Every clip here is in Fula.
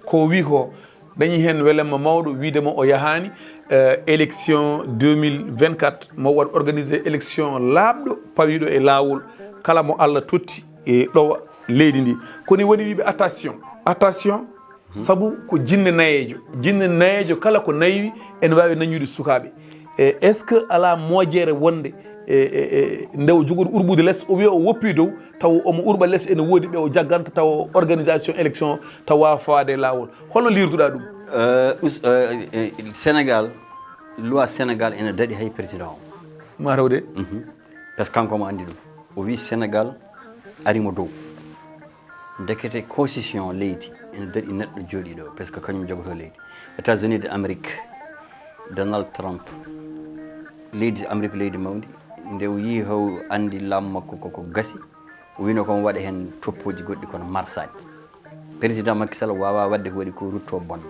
ko wi ko dañi hen welema mawɗo widemo o yahani élection 2024 mo waɗ organiser élection laaɓɗo pawiɗo e lawol kala mo Allah totti e ɗowa leydi ndi koni woni wiɓe attention sabu ko jinne nayejo kala ko nayi ene wawi nañude sukaɓe est ce que ala moƴere wonde ndew jogoɗo urɓude less o wiya o woppi dow taw omo urɓa less ene woodi ɓe o jagganta taw organisation élection taw wawa fawade lawol holno lirduɗa ɗum sénégal loi sénégal ene daɗi hay président o matawde par ce que kanko mo andi ɗum o wi sénégal arimo dow dekete constitution leydi ene daɗi neɗɗo jooɗi ɗo par ce que kañum jogoto leydi états unis de amérique donald trump leydi amérique leydi mawdi nde o yii how andi laamu makko koko gasi o wino komo waɗa hen toppoji goɗɗi kono marsani président Macky Sall wawa wadde ko waɗi ko rutto bonna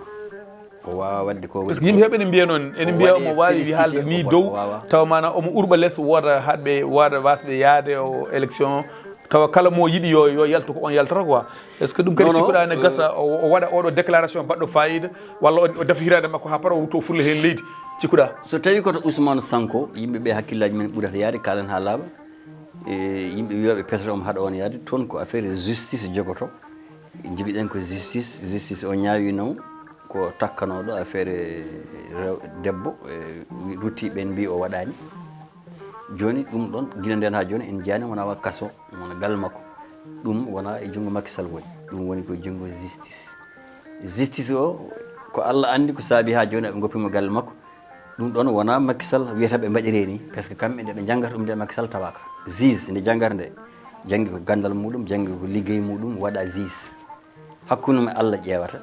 o wawa wadde ko par ce que yimɓe heeɓe ne mbiya noon ene mbiya omo wawi wi haalde ni dow taw mana omo urɓa less wooda haɗɓe wooda wasɓe yaade o élection tawa kala mo yiɗi yo yaltu ko on yaltata quoi est ce que ɗum kadi cikkuɗa ne gasa o waɗa oɗo déclaration baɗɗo fayida walla o defa hirade makko ha para o rutto fulla hen leydi cikkuɗa so tawi koto Ousmane Sanko yimɓeɓe hakkillaji men ɓuurata yaade kalen ha laaɓa e yimɓe wiyoɓe peut-être omo haɗa on yaade toon ko affaire justice jogoto jibiɗen ko justice o ñaawi noon ko takkanoɗo affaire debbo ruttiɓe en mbi o waɗani joni ɗum ɗon guila nden ha joni en jaani wona wa kaso wona gal makko ɗum wona e junngo Macky Sall woni ɗum woni ko junngo justice o ko Allah andi ko saabi ha joni ɓe goppimo galle makko ɗum ɗon wona Macky Sall wiyata ɓe mbaɗire ni par ce que kamɓe nde ɓe janggata ɗum nde Macky Sall tawaka juge nde janggata nde janggi ko gandal muɗum janggi ko liggey muɗum waɗa juge hakkude mum Allah ƴeewata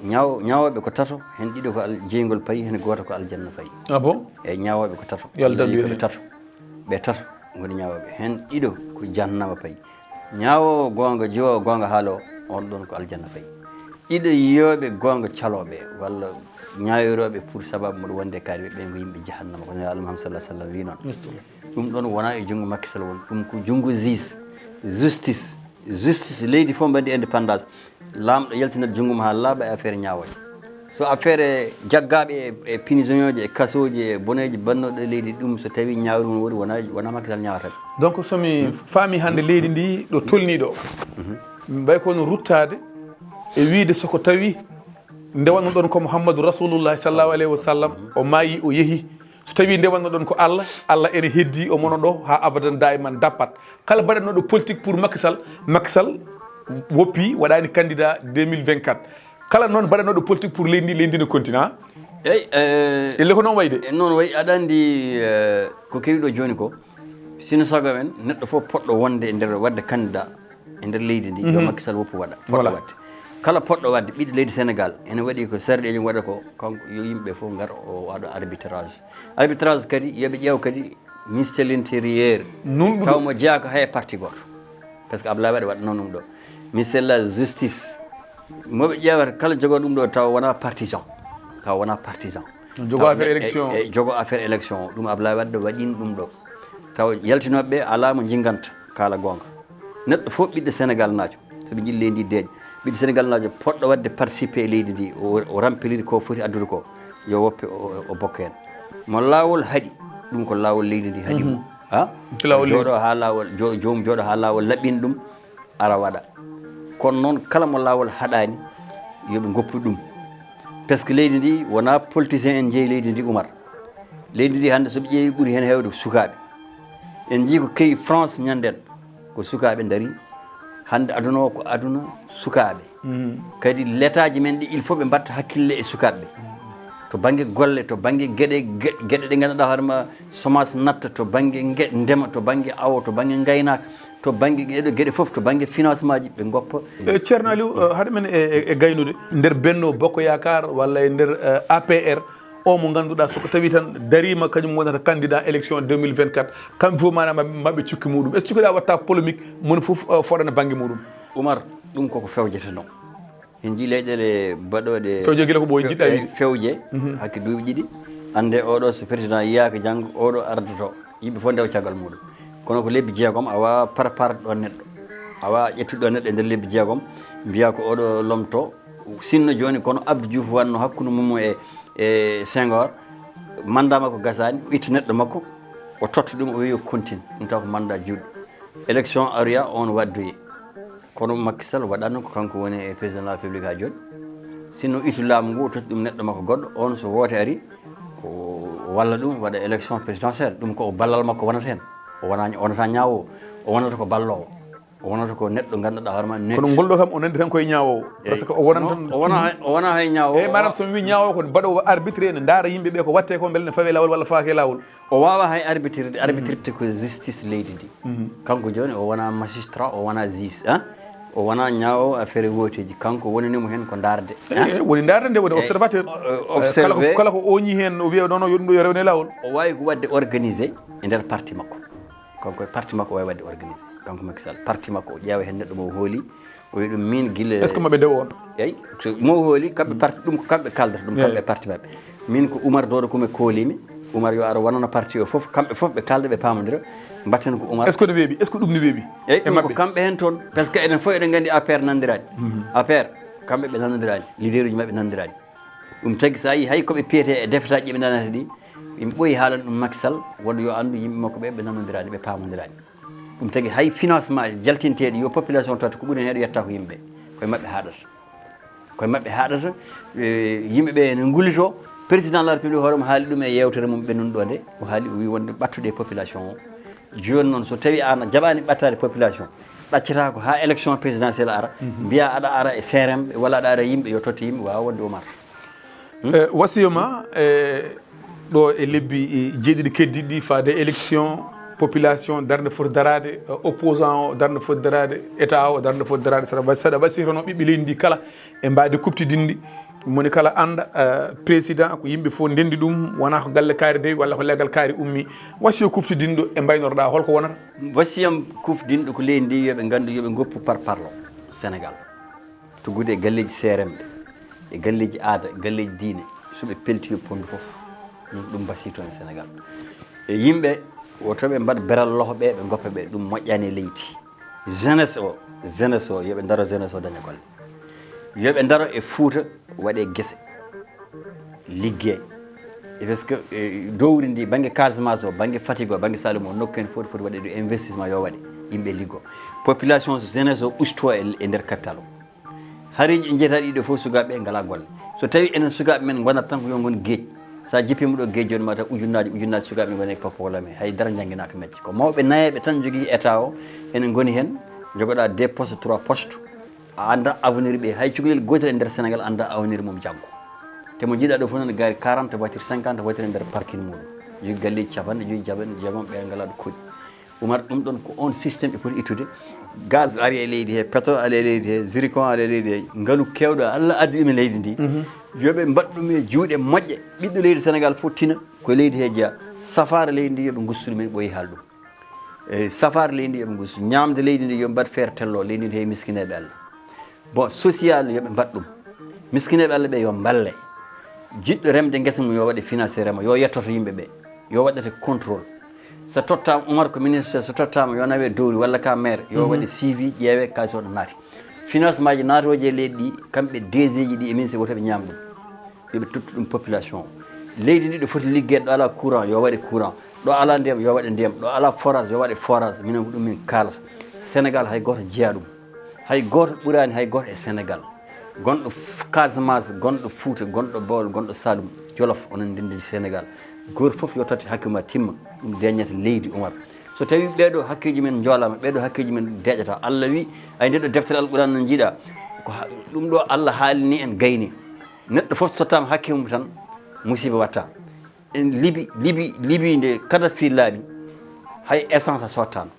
ñawoɓe ko tato hen ɗiɗo ko jeygol payi hen goto ko aljanna payi ah bon eyyi ñawoɓe ko tato yaldaɓe tato ɓe tato goni ñawoɓe hen ɗiɗo ko jahannama payi ñawowo gonga jowo gonga haalo on ɗon ko aljanna payi ɗiɗo yiyoɓe gonga caloɓe walla ñawiroɓe pour sababu moɗo wonde kaari ɓe ko yimɓe jahannama ko Allah Muhammad sallallahu alaihi wasallam wi noon ɗum ɗon wona e junngo Macky Sall woni ɗum ko junngo justice leydi fof mbaɗi indépendance lamɗo yaltinat junggum ha laaɓa e affaire ñawoje so affaire jaggaɓe e prisonnier ji e kasoji e boneji bannoɗo leydi ɗum so tawi ñawri mum woɗi wona Macky Sall ñawataɓe donc somi faami hande leydi ndi ɗo tolniɗo mbay kono ruttade e wiide soko tawi ndewanno ɗon ko Mouhammadou Rasulullah sallallahu alayhi wa sallam o maayi o yeehi so tawi ndewanno ɗon ko Allah ene heddi o mono ɗo ha abadan daiman dappat kala mbaɗatnoɗo politique pour Macky Sall woppi waɗani candidat 2024 kala noon mbaɗatnoɗo politique pour leydi no continent eyyi elle ko noon wayde noon wayi aɗa andi ko kewiɗo joni ko sino sago men neɗɗo fof poɗɗo wonde e nder wadde candidat e nder leydi ndi yo Macky Sall woppu waɗa poɗɗo wadde kala poɗɗo wadde ɓiɗɗo leydi sénégal ene waɗi ko sarɗeji waɗa ko kanko yo yimɓe fof gar o waɗa arbitrage kadi yoɓe ƴeew kadi ministre de l'intérieur taw mo jeeyaka hay parti goto par ce que Abdoulaye Wade waɗa noon ɗum ɗo ministre de la justice moɓe ƴeewata kala jogo ɗum ɗo taw wona partisan jogo affaire élection jogo affaire élection ɗum Abdoulaye Wade waɗino ɗum ɗo taw yaltinoɓeɓe ala mo jinganta kala gonga neɗɗo fof ɓiɗɗo sénégal najo soɓe jiɗi leydi deeƴo ɓiɗɗo sénégal najo poɗɗo wadde participer e leydi ndi o remplir ko foti addude ko yo woppe o bokka hen mo lawol haaɗi ɗum ko lawol leydi ndi haaɗi mum jooɗo ha lawol jomum jooɗo ha lawol laɓɓini ɗum ara waɗa kono noon kala mo lawol haɗani yoɓe goppu ɗum par ce que leydi ndi wona politicien en jeeyi leydi ndi Oumar leydi ndi hande soɓe ƴeewi ɓuuri hen hewde sukaɓe en jii ko kewi France ñanden ko sukaɓe daari hande aduna o ko aduna sukaɓe kadi l'état ji men ɗi il faut ɓe mbatta hakkille e sukaɓeɓe to banggue golle to banggue gueɗe ɗe ganduɗa hoorema semence natta to banggue ndema to banggue awo to banggue gaynaka to banggue gueɗe foof to banggue financement ji ɓe goppa ceerno Aliou haɗa men e gaynude nder Benno Bokk Yakar walla e nder APR o mo ganduɗa soko tawi tan darima kañum wonata candidat élection 2024 kamɓe fof manam mabɓe cukki muɗum est ce que cikkuɗa watta polémique mon foof foɗana banggue muɗum Oumar ɗum koko fewjete noon en jii leyɗele baɗoɗe fewje guila ko ɓo jiɗɗa wiide fewje hakke duuɓi ɗiɗi ande oɗo so président yiyaka janggo oɗo ardoto yimɓe fof ndewa caggal muɗum kono ko lebbi jeegom a wawa préparé ɗon neɗɗo awa ƴettuɗo neɗɗo e nder lebbi jeegom mbiya ko oɗo lomto sinno joni kono Abdou Diouf wanno hakkude mum e Senghor mandat makko gasani o itta neɗɗo makko o totta ɗum o wi yo continue ɗum taw ko mandat juɗɗo élection aroya on waddoyi kono Macky Sall waɗanno ko kanko woni e président de la république ha joni sinno itu laamu ngu o totti ɗum neɗɗo makko goɗɗo on so woote ari o walla ɗum waɗa élection présidentielle ɗum ko o ballal makko wonata hen o wonata ñaawowo o wonata ko ballowo o wonata ko neɗɗo ganduɗa hoorema kono ngolɗo kam o nandi tan koye ñaawowo par ce que o wonata tan o wona hay ñaawowo e manam somi wi ñaawowo ko baɗowo arbitré ne daara yimɓeɓe ko watte ko beele ne fawe lawol walla faake lawol o wawa hay arbitrité ko justice leydi ndi kanko joni o wona magistrat o wona juge o wona ñaawowo affaire woteji kanko wonanimo hen ko darde woni darde nde woni observateur kala ko oñi hen o wiya noon yo ɗum ɗo yo rewne lawol o wawi ko wadde organisé e nder parti makko kanko parti makko o wawi wadde organisé kanko Macky Sall parti makko o ƴeewa hen neɗɗo mo hooli o wi ɗum min guila est ce que maɓe dewo on eyi mo hooli kamɓe parti ɗum ko kamɓe kaldata ɗum kamɓe parti maɓɓe min ko Oumar Dodo komi koolimi Oumar yo ara wonana parti o foof kamɓe foof ɓe kalda ɓe pamodira mbatten ko Oumar est ce que ne weeɓi est ce que ɗum ne weeɓi eyyi ɗum ko kamɓe hen toon par ce que enen fof eɗen gandi APR nandirani APR kamɓe ɓe nandirani leader uji mabɓe nandirani ɗum tagui sa yi hay koɓe piyete e defetaji ɓe nanata ɗi yimɓe ɓooyi haalan ɗum Macky Sall wodo yo andu yimɓe makko ɓe nanodirani ɓe pamodirani ɗum tagui hay financement jaltinteɗi yo population tata ko ɓuuri hen yetta ko yimɓe koye mabɓe haɗata yimɓeɓe ne gullito président de la république hoorema haali ɗum e yewtere mum ɓennuɗo nde o haali o wi wonde ɓattude population o joni noon so tawi an jaɓani ɓattade population ɗaccata ko ha élection présidentielle ara mbiya aɗa ara e CRM walla aɗa ara yimɓe yo totta yimɓe wawa wonde Oumar wasiyoma ɗo e lebbi jeeɗiɗi keddiɗi faade élection population darde foti darade opposant o darde foti darade état o darde foti darade saɗa wasitono ɓiɓɓe leydi ndi kala e mbawde kuptidinde moni kala anda président ko yimɓe fof ndendi ɗum wona ko galle kaari dewi walla ko leggal kaari ummi wasiyo kuftidinɗo e mbaynorɗa holko wonata wasiyam kufdinɗo ko leydi ndi yoɓe gandu yoɓe goppu par parlo Sénégal tuggude e galleji CRM ɓe e galleji aada galleji diine soɓe pelti yo pondu foof ɗum basi toon e Sénégal e yimɓe wotoɓe mbaɗa beral loho ɓe ɓe goppa ɓe ɗum moƴƴani e leydi jeunesse o yoɓe daro jeunesse o daña golle yoɓe daro e Fouta waɗe guese liggey par ce que dowri ndi banggue Casamance o banggue Fatick o banggue Saloum o nokku hen foti waɗede investissement yo waɗe yimɓe liggo population jeunesse o usto e nder capital o hariji ɗi jeetaɗi ɗiɗo foof sukaɓe ngala golle so tawi enen sukaɓe men gonat tan ko yo gon gueeƴ sa jippima ɗo gueeƴ joni mata ujunnaji sukaɓe goni e popolam hay dara jangguinaka mecce ko mawɓe nayeɓe tan jogui état o enen goni hen jogoɗa 2 postes 3 postes a anda avenir ɓe hay cukalel gotel e nder Sénégal anda avenir mum janggo te mo jiiɗa ɗo fof nane gaari 40 voiture 50 voiture e nder parking muɗum jogui galleji capanɗe jogui jaɓanɗe jeegom ɓe ngala ɗo koɗi Oumar ɗum ɗon ko on systéme ɓe poti ittude gaz ari e leydi he pétrole ari e leydi he zircon ari e leydi he ngaalu kewɗo Allah addi ɗum e leydi ndi yoɓe mbaɗ ɗum e juuɗe moƴƴe ɓiɗɗo leydi Sénégal fof tina ko leydi he jeeya safare leydi ndi yoɓe gustu ɗumen ɓooyi haal ɗum e safare leydi ndi yoɓe gustu ñamde leydi ndi yoɓe mbaɗ feere tello leydi ndi he miskineɓe Allah bon social yoɓe mbaɗ ɗum miskineɓe Allah ɓe yo balle jiɗɗo remde guesa mum yo waɗe financé rema yo yettoto yimɓe ɓe yo waɗete contrôle so tottama Oumar ko ministre so tottama yo nawe dowri walla ka maire yo waɗe suivi ƴeewe kalis oɗo naati financement ji naatoje e leydi ɗi kamɓe DG ji ɗi e ministre wotoɓe ñaam ɗum yoɓe tottu ɗum population o leydi ndi ɗo foti ligguede ɗo ala courant yo waɗe courant ɗo ala ndiyam yo waɗe ndiyam ɗo ala forage yo waɗe forage minen ko ɗum min kalata Sénégal hay goto jeeya ɗum hay goto ɓurani hay goto e Sénégal gonɗo Casamance gonɗo Fouta gonɗo Bawol gonɗo Saloum Jolof onon ndendi Sénégal goto foof yo totte hakkille ma timma ɗum deññata leydi Oumar so tawi ɓeɗo hakkiji men joolama ɓeɗo hakkiji men deƴata Allah wi ay nde ɗo deftere Alqur'an no jiiɗa ko ɗum ɗo Allah haalini en gayni neɗɗo foof tottama hakke mum tan musiba watta en libi nde Kadhafi laaɓi hay essence a sottano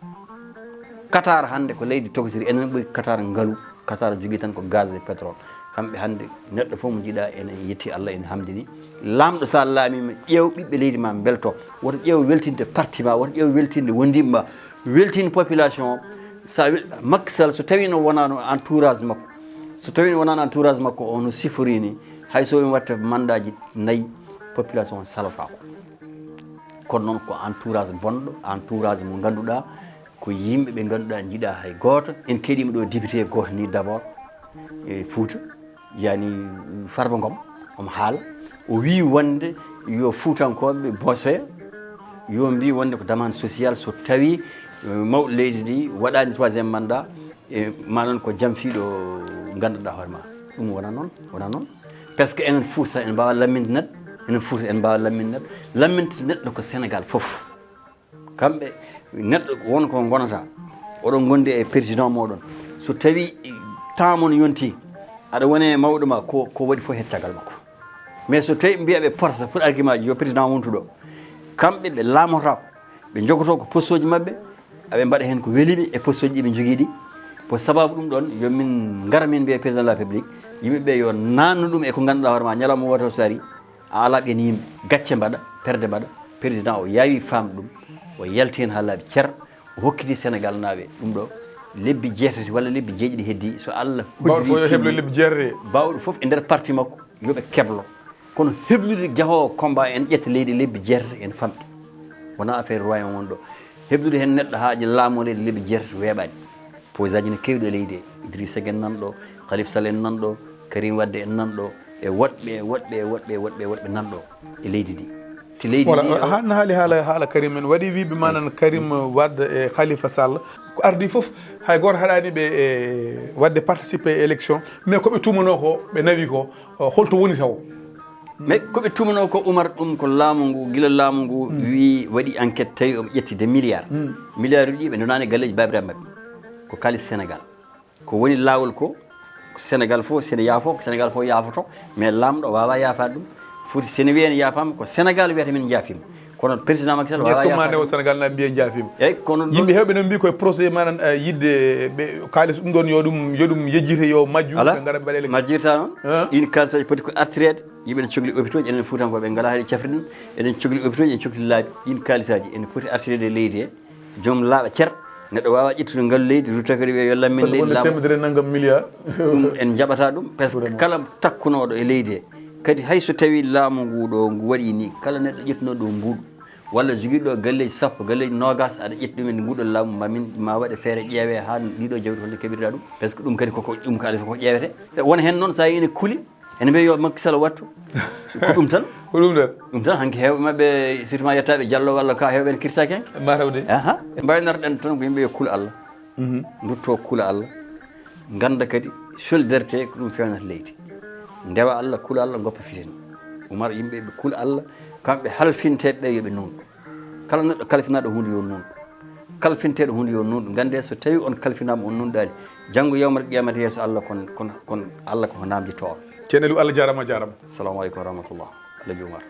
Qatar hande ko leydi tokosiri enen ɓuuri Qatar ngaalu Qatar jogui tan ko gaz et pétrole kamɓe hande neɗɗo fof mo jiiɗa ene yetti Allah ene hamdini lamɗo sa laamima ƴeew ɓiɓɓe leydi ma belto woto ƴeew weltinde parti ma woto ƴeew weltinde wondimɓe ma weltinde population o sa Macky Sall so tawi no wonano entourage makko ono siforini hay so ɓe watta mandat ji 4 population o salatako kono noon ko entourage bonɗo entourage mo ganduɗa ko yimɓe ɓe ngannduɗaa jiɗa hay gooto en keɗima ɗo député gooto ni d' abord e Fouta yani Farba Ngom omo haala o wi wonde yo Fuutankoɓe bosoya yo mbi wonde ko demande sociale so tawi mawɗo leydi ndi waɗani troisiéme mandat e manon ko jam fiiɗo ngannduɗaa hoore ma ɗum wona noon par ce que enen Fouta en mbawa lamminde neɗɗo enen Fouta en mbawa lamminde neɗɗo lamminde neɗɗo ko Sénégal fof kamɓe neɗɗo wonko gonata oɗon gondi e président moɗon so tawi temps mon yonti aɗa woni e mawɗo ma ko waɗi fof het caggal makko mais so tawi mbiya ɓe porsa pour argument ji yo président wontuɗo kamɓe ɓe laamotako ɓe jogoto ko poste uji mabɓe aɓe mbaɗa hen ko weeliɓe e poste uji ɗi ɓe jogui ɗi ko sababu ɗum ɗon yomin gara min mbiya président de la république yimɓeɓe yo nannu ɗum e ko ganduɗa hoore ma ñalawma woto so ari a ala ɓen yimɓe gacce mbaɗa perde mbaɗa président o yawi famde ɗum o yalti hen ha laaɓi ceer o hokkiti Sénégal naaɓe ɗum ɗo lebbi jeetati walla lebbi jeeɗiɗi heddi so Allah heblo lebbi jeetati bawɗo foof e nder parti makko yoɓe keblo kono heblude jahowo combat en ƴetta leydi lebbi jeetati en famɗi wona affaire royaume won ɗo heblude hen neɗɗo haaji laamu leydi lebbi jeetati weeɓani pose aji ne kewɗi e leydi e Idrissa Seck en nanɗo Khalifa Sall en nanɗo Karim Wadde en nanɗo e woɗɓe nanɗo e leydi ndi han haali haala Karim en waɗi wiɓe manan Karim Wadde e Khalifa Sall ko ardi foof hay goto haɗani ɓe e wadde participé e élection mais koɓe tumano ko ɓe nawi ko holto woni taw mais koɓe tumano ko Oumar ɗum ko laamu ngu guila laamu ngu wi waɗi enquête tawi omo ƴetti de milliard uji ɓe donani galleji babiraɓe mabɓe ko kalis Sénégal ko woni laawol ko Sénégal fof sene yaafo ko Sénégal fof yaafoto mais lamɗo wawa yaafade ɗum foti sene wiyen yaafama ko Sénégal wiyata min jaafima kono président Macky Sall wawa yaafama est ce que Sénégal na mbiyen jaafima eyyi kono yimɓe hewɓe non mbi koye procès manan yidde ɓe kalis ɗum ɗon yo ɗum yejjite yo majju ɓe gara ɓe mbaɗe majjirta noon ɗin kalisaji poti ko artirede yimɓe ne cogli hôpitaux ji enen Fuutankoɓe ngala haɗe cafri ɗum eɗen cogli hôpitaux ji en cogli laabi ɗin kalisaji ene poti artirede e leydi he joom laaɓa ceer neɗɗo wawa ƴettude ngal leydi rutta kadi wiya yo lammin leydi temedere naggam milliard ɗum en jaɓata ɗum par ce que kala takkunoɗo e leydi he kadi hayso tawi laamu ngu ɗo ngu waɗi ni kala neɗɗo ƴettunoɗo ɗo mbuuɗu walla joguiɗo galleji sappo galleji nogas aɗa ƴetti ɗum e nguɗol laamu ma waɗe feere ƴeewe ha ɗiɗo jawdi holde keɓirɗa ɗum par ce que ɗum kadi ɗum kaali koko ƴeewete wona hen noon sa yi ene kuuli ene mbiya yo Macky Sall wattu ko ɗum tan ɗum tan hanke hewɓe mabɓe surtout yettaɓe Diallo walla ka hewɓe ne kirtaki henke matawde mbaynarɗen tan ko yimɓe yo kuula Allah dutto kuula Allah ganda kadi solidarité ko ɗum fewnata leydi ndewa Allah kuula Allah goppa fitin Oumar yimɓe ɓe kuula Allah kamɓe halfinteɓe ɓe yoɓe nunɗu kala neɗɗo kalfinaɗo hunde yo nunɗu kalfinteɗo hunde yo nunɗu gande so tawi on kalfinama on nunɗani janggo yawmal qiyamata yeeso Allah kon Allah koko namdito on ceerno Aliou Allah jarama assalamu aleykum wa rahmatullah Alhaji Oumar